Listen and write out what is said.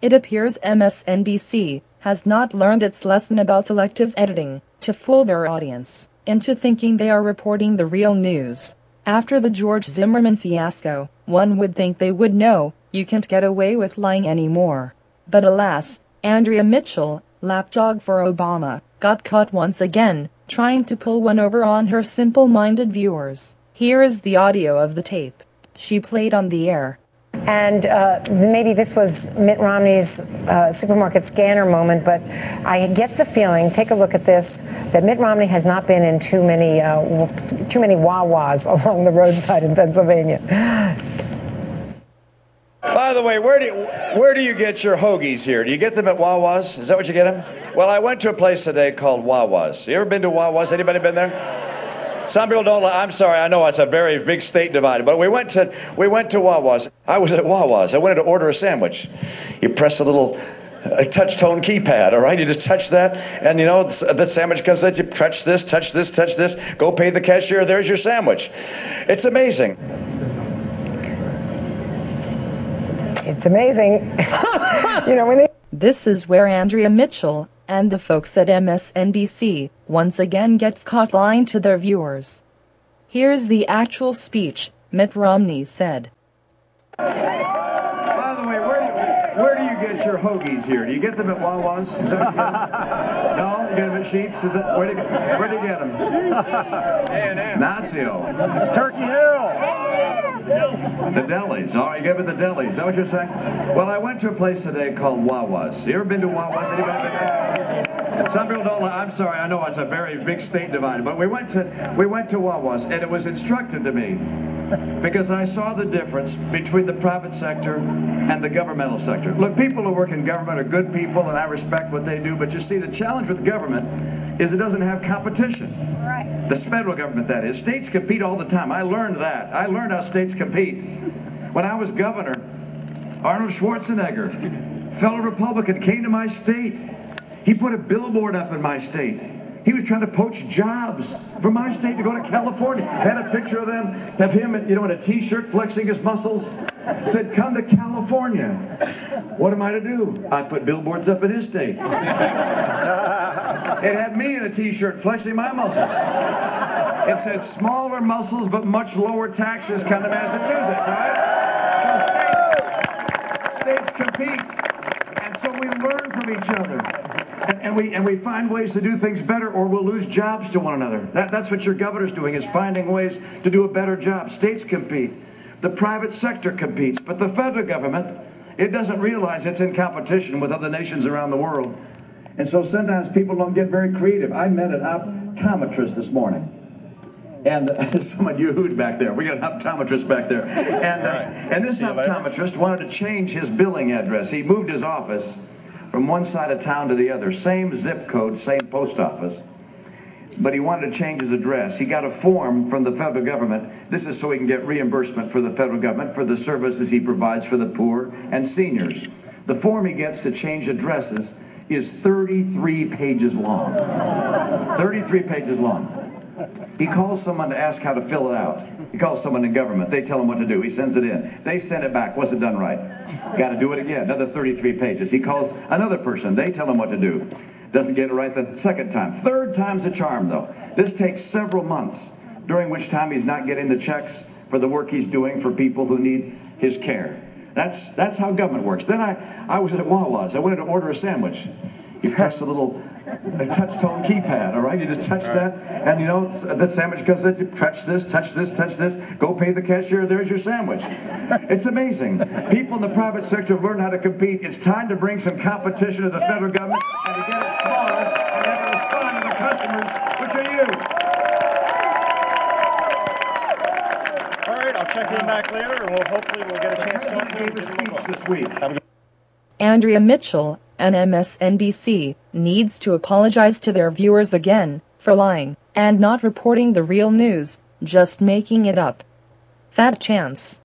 It appears MSNBC has not learned its lesson about selective editing to fool their audience into thinking they are reporting the real news. After the George Zimmerman fiasco, one would think they would know you can't get away with lying anymore. But alas, Andrea Mitchell, lapdog for Obama, got caught once again, trying to pull one over on her simple-minded viewers. Here is the audio of the tape she played on the air. And maybe this was Mitt Romney's supermarket scanner moment, but I get the feeling, take a look at this, that Mitt Romney has not been in too many Wawas along the roadside in Pennsylvania. By the way, where do you get your hoagies here? Do you get them at Wawa's? Is that what you get them? Well, I went to a place today called Wawa's. You ever been to Wawa's? Anybody been there? Some people don't. I'm sorry. I know it's a very big state divided, but we went to Wawa's. I was at Wawa's. I wanted to order a sandwich. You press a little touch-tone keypad. All right, you just touch that, and you know the sandwich comes out. You touch this, touch this, touch this. Go pay the cashier. There's your sandwich. It's amazing. It's amazing. You know when they. This is where Andrea Mitchell and the folks at MSNBC once again gets caught lying to their viewers. Here's the actual speech Mitt Romney said. By the way, where do you get your hoagies here? Do you get them at Wawa's? Is that what you get them? No? You get them at Sheetz? Where do you get them? Nacio. Turkey Hill. The delis. All right, you get them at the delis. Is that what you're saying? Well, I went to a place today called Wawa's. You ever been to Wawa's? Anybody been there? Some people don't. I'm sorry. I know it's a very big state divided, but we went to Wawa's, and it was instructive to me because I saw the difference between the private sector and the governmental sector. Look, people who work in government are good people, and I respect what they do. But you see, the challenge with government is it doesn't have competition. Right. The federal government, that is. States compete all the time. I learned that. I learned how states compete. When I was governor, Arnold Schwarzenegger, fellow Republican, came to my state. He put a billboard up in my state. He was trying to poach jobs from my state to go to California. Had a picture of him, you know, in a T-shirt flexing his muscles. Said, "Come to California." What am I to do? I put billboards up in his state. It had me in a T-shirt flexing my muscles. It said, "Smaller muscles but much lower taxes come to Massachusetts." All right? So states compete, and so we learn from each other. And we find ways to do things better, or we'll lose jobs to one another. That's what your governor's doing, is finding ways to do a better job. States compete. The private sector competes. But the federal government, it doesn't realize it's in competition with other nations around the world. And so sometimes people don't get very creative. I met an optometrist this morning. And someone yoo-hooed back there. We got an optometrist back there. And this optometrist wanted to change his billing address. He moved his office from one side of town to the other. Same zip code, same post office. But he wanted to change his address. He got a form from the federal government. This is so he can get reimbursement for the federal government for the services he provides for the poor and seniors. The form he gets to change addresses is 33 pages long. 33 pages long. He calls someone to ask how to fill it out. He calls someone in government. They tell him what to do. He sends it in. They send it back. Wasn't done right. Got to do it again. Another 33 pages. He calls another person. They tell him what to do. Doesn't get it right the second time. Third time's a charm, though. This takes several months, during which time he's not getting the checks for the work he's doing for people who need his care. That's how government works. Then I was at Wawa's. I wanted to order a sandwich. You press a little touch-tone keypad, all right? You just touch that, and you know, the sandwich comes in, you touch this, touch this, touch this, go pay the cashier, there's your sandwich. It's amazing. People in the private sector have learned how to compete. It's time to bring some competition to the federal government and to get it smaller and have it respond to the customers, which are you. All right, I'll check in back later, and hopefully we'll get a chance to talk give a speech this week. Andrea Mitchell and MSNBC needs to apologize to their viewers again for lying and not reporting the real news, just making it up. Fat chance.